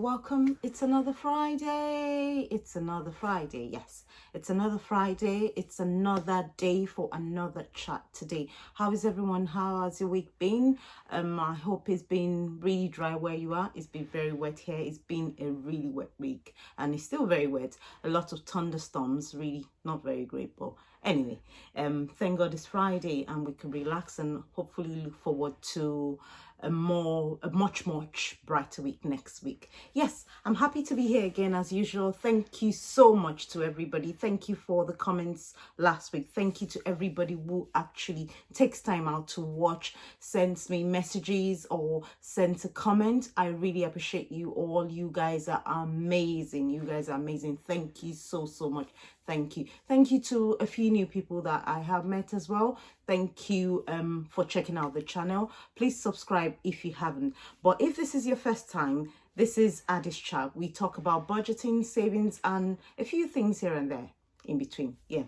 welcome. It's another Friday. It's another Friday. Yes, it's another Friday. It's another day for another chat today. How is everyone? How has your week been? I hope it's been really dry where you are. It's been very wet here. It's been a really wet week and it's still very wet. A lot of thunderstorms, really not very great, but anyway, thank God it's Friday and we can relax and hopefully look forward to a much brighter week next week. Yes, I'm happy to be here again as usual. Thank you so much to everybody. Thank you for the comments last week. Thank you to everybody who actually takes time out to watch, sends me messages or sends a comment. I really appreciate you all. You guys are amazing. You guys are amazing. Thank you so much. Thank you. Thank you to a few new people that I have met as well. Thank you for checking out the channel. Please subscribe if you haven't. But if this is your first time, this is Addie's chat. We talk about budgeting, savings, and a few things here and there in between. Yeah.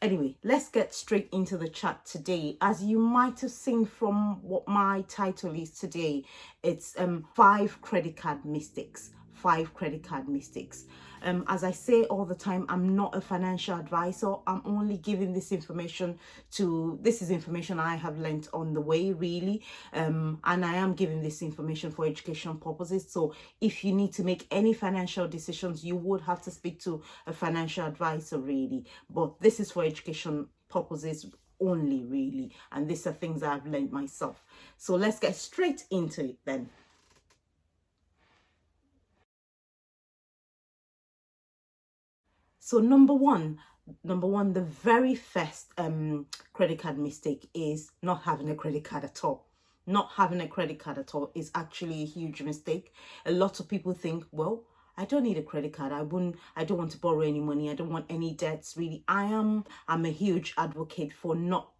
Anyway, let's get straight into the chat today. As you might have seen from what my title is today, it's 5 credit card mistakes. 5 credit card mistakes. As I say all the time, I'm not a financial advisor. I'm only giving this information this is information I have learnt on the way, really. And I am giving this information for education purposes. So if you need to make any financial decisions, you would have to speak to a financial advisor, really. But this is for education purposes only, really. And these are things I've learned myself. So let's get straight into it then. So number one, the very first credit card mistake is not having a credit card at all. Not having a credit card at all is actually a huge mistake. A lot of people think, well, I don't need a credit card. I don't want to borrow any money. I don't want any debts, really. I'm a huge advocate for not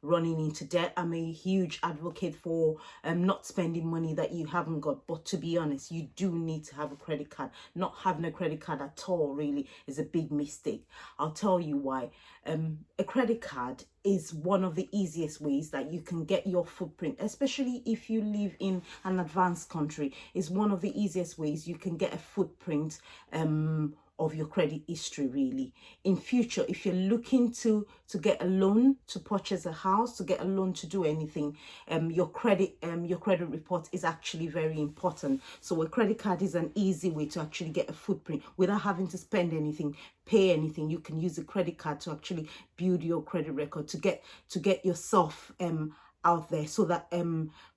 running into debt. I'm a huge advocate for not spending money that you haven't got. But to be honest, you do need to have a credit card. Not having a credit card at all, really, is a big mistake. I'll tell you why. A credit card is one of the easiest ways that you can get your footprint, especially if you live in an advanced country. Is one of the easiest ways you can get a footprint of your credit history, really. In future, if you're looking to get a loan to purchase a house, to get a loan to do anything, your credit report is actually very important. So a credit card is an easy way to actually get a footprint without having to spend anything, pay anything. You can use a credit card to actually build your credit record, to get yourself out there, so that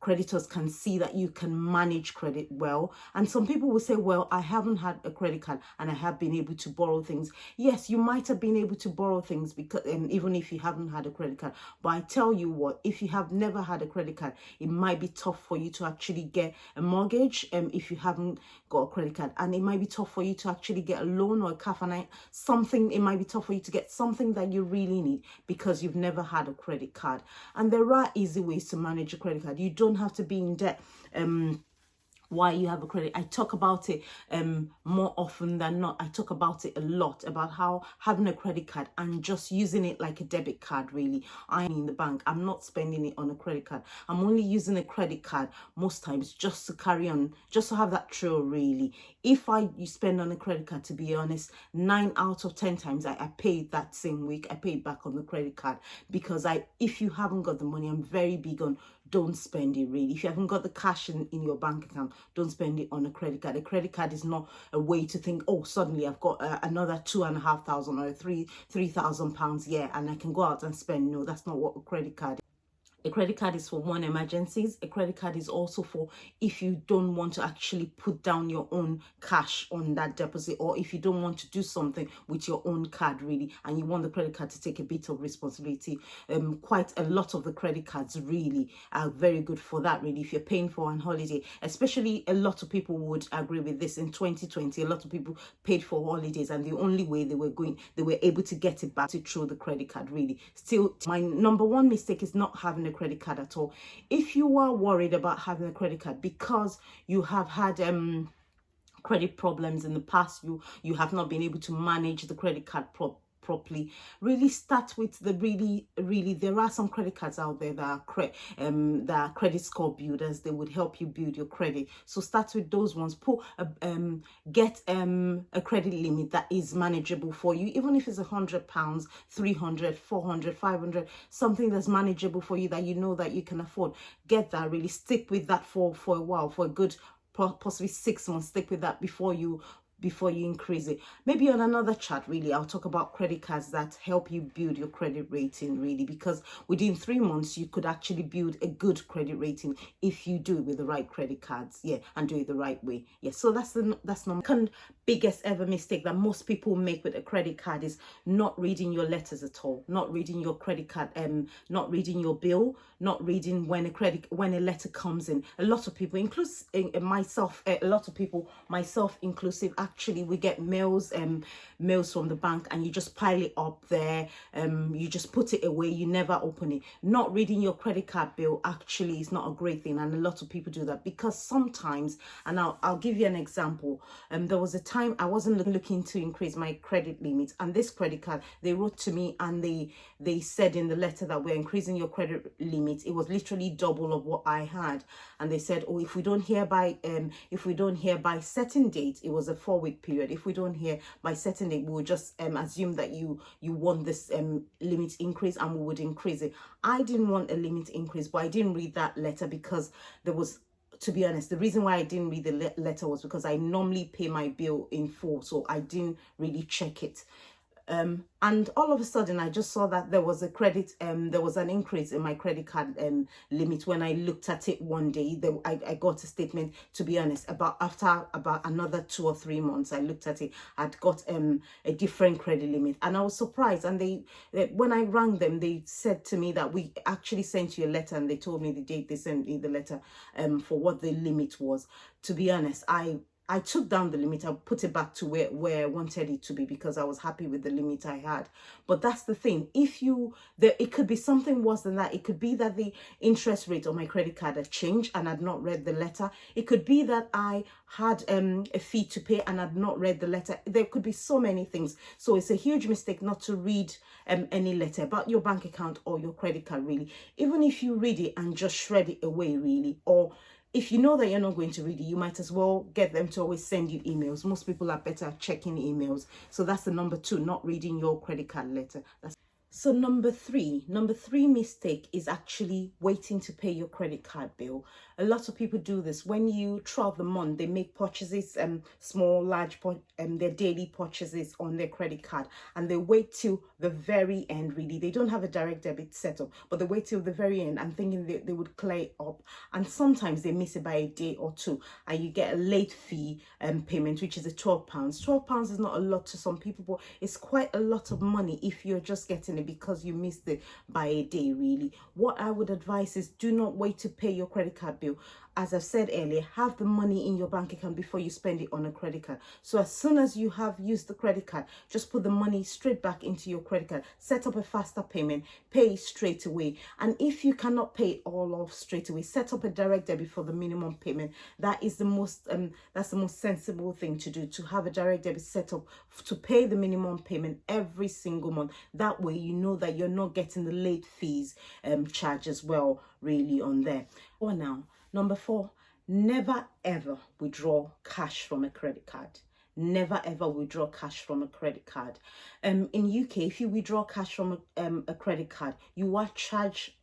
creditors can see that you can manage credit well. And some people will say, well, I haven't had a credit card and I have been able to borrow things. Yes, you might have been able to borrow things because even if you haven't had a credit card. But I tell you what, if you have never had a credit card, it might be tough for you to actually get a mortgage if you haven't got a credit card, and it might be tough for you to actually get a loan or a car finance, something. It might be tough for you to get something that you really need because you've never had a credit card. And there are easy ways to manage a credit card. You don't have to be in debt why you have a credit. I talk about it more often than not. I talk about it a lot, about how having a credit card and just using it like a debit card, really. I'm in the bank. I'm not spending it on a credit card. I'm only using a credit card most times just to carry on, just to have that trail, really. If you spend on a credit card, to be honest, 9 out of 10 times I paid that same week. I paid back on the credit card because if you haven't got the money, I'm very big on don't spend it, really. If you haven't got the cash in your bank account, don't spend it on a credit card. A credit card is not a way to think, oh, suddenly I've got another £2,500 or £3,000, yeah, and I can go out and spend. No, that's not what a credit card is. A credit card is for one, emergencies. A credit card is also for if you don't want to actually put down your own cash on that deposit, or if you don't want to do something with your own card, really, and you want the credit card to take a bit of responsibility. Quite a lot of the credit cards really are very good for that, really. If you're paying for an holiday, especially, a lot of people would agree with this. In 2020, a lot of people paid for holidays, and the only way they were able to get it back through the credit card, really. Still, my number one mistake is not having a credit card at all. If you are worried about having a credit card because you have had credit problems in the past, you have not been able to manage the credit card properly. Really start with the really there are some credit cards out there that are credit score builders. They would help you build your credit. So start with those ones. Get a credit limit that is manageable for you, even if it's £100, 300, 400, 500, something that's manageable for you, that you know that you can afford. Get that. Really stick with that for a while, for a good possibly 6 months. Stick with that before you increase it. Maybe on another chat, really, I'll talk about credit cards that help you build your credit rating, really, because within 3 months you could actually build a good credit rating if you do it with the right credit cards, yeah, and do it the right way. Yeah, so that's the second biggest ever mistake that most people make with a credit card is not reading your letters at all, not reading your credit card, not reading your bill, not reading when a letter comes in. A lot of people, including myself, a lot of people, myself inclusive, actually we get mails from the bank, and you just pile it up there, you just put it away, you never open it. Not reading your credit card bill actually is not a great thing, and a lot of people do that because sometimes, and I'll give you an example. There was a time I wasn't looking to increase my credit limit, and this credit card, they wrote to me and they said in the letter that we're increasing your credit limit. It was literally double of what I had, and they said, oh, if we don't hear by certain date, it was a 4-week period, if we don't hear by certain date, we will just assume that you want this limit increase, and we would increase it. I didn't want a limit increase, but I didn't read that letter because there was, to be honest, the reason why I didn't read the letter was because I normally pay my bill in full, so I didn't really check it. And all of a sudden I just saw that there was an increase in my credit card limit. When I looked at it one day, I got a statement, to be honest, after about another 2 or 3 months, I looked at it, I'd got a different credit limit, and I was surprised. And when I rang them, they said to me that we actually sent you a letter, and they told me the date they sent me the letter for what the limit was. To be honest, I took down the limit. I put it back to where I wanted it to be because I was happy with the limit I had. But that's the thing. It could be something worse than that. It could be that the interest rate on my credit card had changed and I'd not read the letter. It could be that I had a fee to pay and I'd not read the letter. There could be so many things. So it's a huge mistake not to read any letter about your bank account or your credit card, really. Even if you read it and just shred it away, really, or if you know that you're not going to read it, you might as well get them to always send you emails. Most people are better at checking emails. So that's the number 2, not reading your credit card letter. So number three mistake is actually waiting to pay your credit card bill. A lot of people do this. When you throughout the month, they make purchases, small, large, their daily purchases on their credit card, and they wait till the very end, really. They don't have a direct debit set up, but they wait till the very end and thinking they would clear it up. And sometimes they miss it by a day or two, and you get a late fee payment, which is £12. £12 is not a lot to some people, but it's quite a lot of money if you're just getting it because you missed it by a day, really. What I would advise is do not wait to pay your credit card bill. As I've said earlier, have the money in your bank account before you spend it on a credit card. So as soon as you have used the credit card, just put the money straight back into your credit card. Set up a faster payment, pay straight away. And if you cannot pay it all off straight away, set up a direct debit for the minimum payment. That is the most sensible thing to do, to have a direct debit set up to pay the minimum payment every single month. That way you know that you're not getting the late fees charge as well, really, on there. Or now, number 4, never ever withdraw cash from a credit card. Never ever withdraw cash from a credit card. In UK, if you withdraw cash from a credit card, you are charged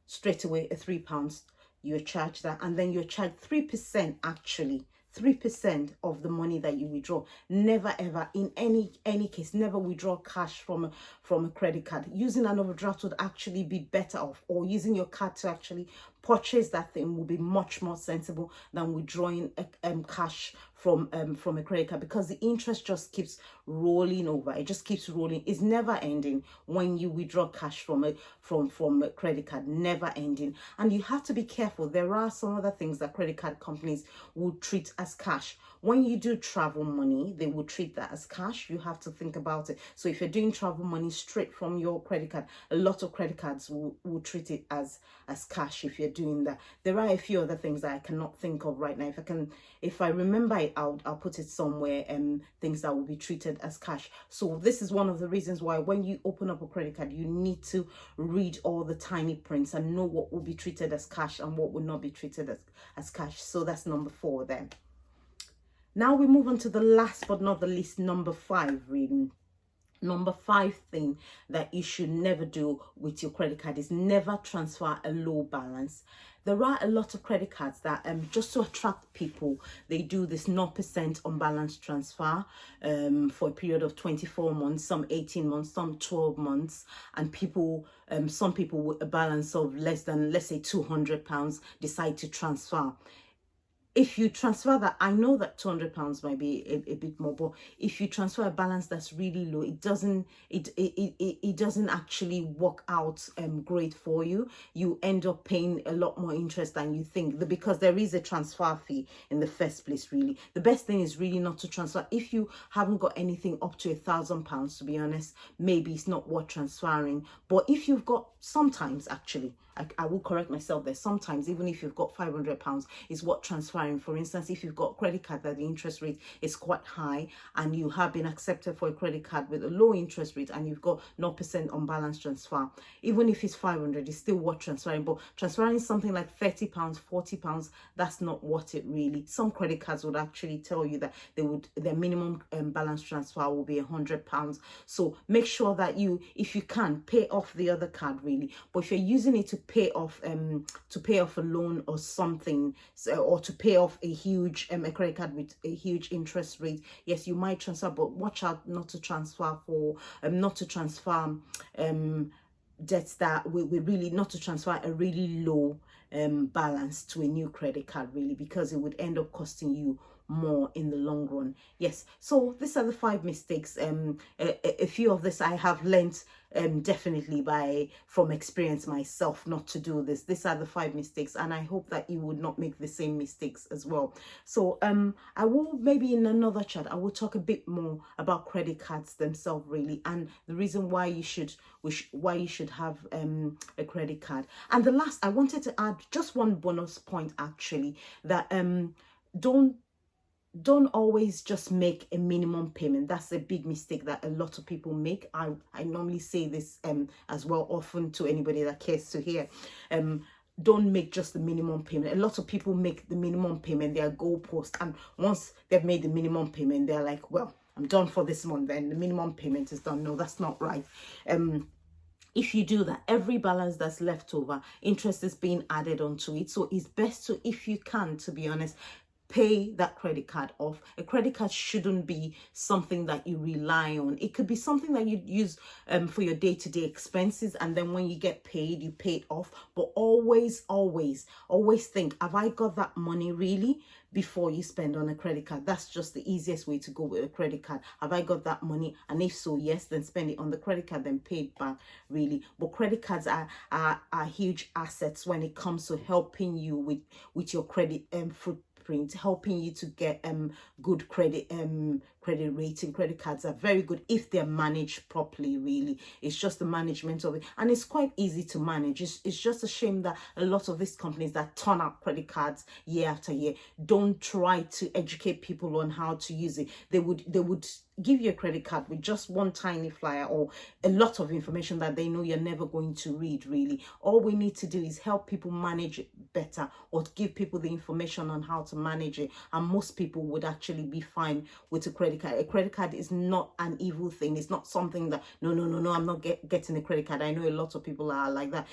straight away a £3. You're charged that, and then you're charged 3%, actually. 3% of the money that you withdraw. Never ever, in any case, never withdraw cash from a credit card. Using an overdraft would actually be better off, or using your card to actually purchase that thing will be much more sensible than withdrawing cash from a credit card, because the interest just keeps rolling over. It just keeps rolling. It's never ending when you withdraw cash from a credit card. Never ending. And you have to be careful. There are some other things that credit card companies will treat as cash. When you do travel money, they will treat that as cash. You have to think about it. So if you're doing travel money straight from your credit card, a lot of credit cards will treat it as cash if you're doing that. There are a few other things that I cannot think of right now. If I remember it, I'll put it somewhere, things that will be treated as cash. So this is one of the reasons why when you open up a credit card, you need to read all the tiny prints and know what will be treated as cash and what will not be treated as cash. So that's number 4 then. Now we move on to the last but not the least, number 5 really. Number 5 thing that you should never do with your credit card is never transfer a low balance. There are a lot of credit cards that just to attract people, they do this 0% unbalanced transfer for a period of 24 months, some 18 months, some 12 months, and people, some people with a balance of less than, let's say, £200 decide to transfer. If you transfer that, I know that £200 might be a bit more, but if you transfer a balance that's really low, it doesn't actually work out great for you. You end up paying a lot more interest than you think, because there is a transfer fee in the first place. Really, the best thing is really not to transfer. If you haven't got anything up to £1,000, to be honest, maybe it's not worth transferring. But if you've got, sometimes actually, I will correct myself there, sometimes even if you've got £500, it's worth transferring. For instance, if you've got a credit card that the interest rate is quite high and you have been accepted for a credit card with a low interest rate and you've got 0% unbalanced transfer, even if it's 500, it's still worth transferring. But transferring something like £30, £40, that's not worth it really. Some credit cards would actually tell you that their minimum balance transfer will be £100. So make sure that you, if you can, pay off the other card really. But if you're using it to pay off a loan or something, or to pay off a huge a credit card with a huge interest rate, yes, you might transfer, but watch out not to transfer debts that we really, not to transfer a really low balance to a new credit card really, because it would end up costing you more in the long run. Yes, so these are the 5 mistakes. A few of this I have learnt definitely from experience myself, not to do this. These are the 5 mistakes, and I hope that you would not make the same mistakes as well. So I will, maybe in another chat, I will talk a bit more about credit cards themselves really, and the reason why you should have a credit card. And the last, I wanted to add just one bonus point actually, that don't always just make a minimum payment. That's a big mistake that a lot of people make. I normally say this as well often to anybody that cares to hear. Don't make just the minimum payment. A lot of people make the minimum payment their goalpost, and once they've made the minimum payment, they're like, well, I'm done for this month, then the minimum payment is done. No, that's not right. If you do that, every balance that's left over, interest is being added onto it. So it's best to, if you can, to be honest, pay that credit card off. A credit card shouldn't be something that you rely on. It could be something that you use for your day-to-day expenses, and then when you get paid, you pay it off. But always think, have I got that money really, before you spend on a credit card? That's just the easiest way to go with a credit card. Have I got that money? And if so, yes, then spend it on the credit card, then pay it back really. But credit cards are huge assets when it comes to helping you with your credit footprint, helping you to get good credit rating. Credit cards are very good if they're managed properly really. It's just the management of it, and it's quite easy to manage. It's just a shame that a lot of these companies that turn out credit cards year after year don't try to educate people on how to use it. They would give you a credit card with just one tiny flyer or a lot of information that they know you're never going to read really. All we need to do is help people manage it better, or give people the information on how to manage it, and most people would actually be fine with a credit card. A credit card is not an evil thing. It's not something that no, I'm not getting a credit card. I know a lot of people are like that.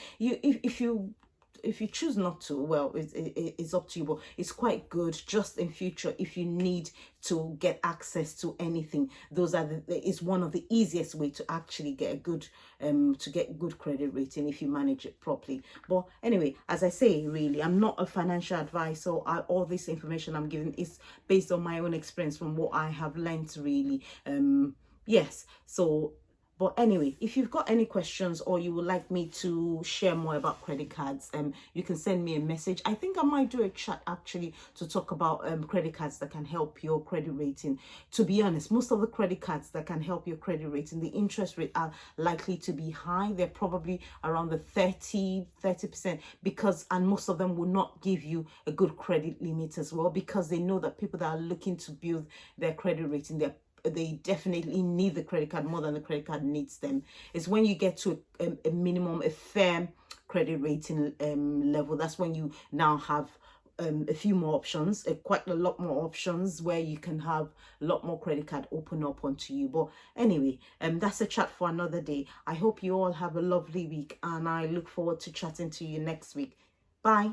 If you choose not to, well, it's up to you, but it's quite good just in future if you need to get access to anything. It's one of the easiest way to actually get a good good credit rating if you manage it properly. But anyway, as I say, really, I'm not a financial advisor. All this information I'm giving is based on my own experience from what I have learned really. Yes, so But anyway, if you've got any questions or you would like me to share more about credit cards, you can send me a message. I think I might do a chat actually to talk about credit cards that can help your credit rating. To be honest, most of the credit cards that can help your credit rating, the interest rate are likely to be high. They're probably around the 30%, because, and most of them will not give you a good credit limit as well, because they know that people that are looking to build their credit rating, they definitely need the credit card more than the credit card needs them. It's when you get to a minimum, a fair credit rating level, that's when you now have a few more options, quite a lot more options, where you can have a lot more credit card open up onto you. But anyway, that's a chat for another day. I hope you all have a lovely week, and I look forward to chatting to you next week. Bye.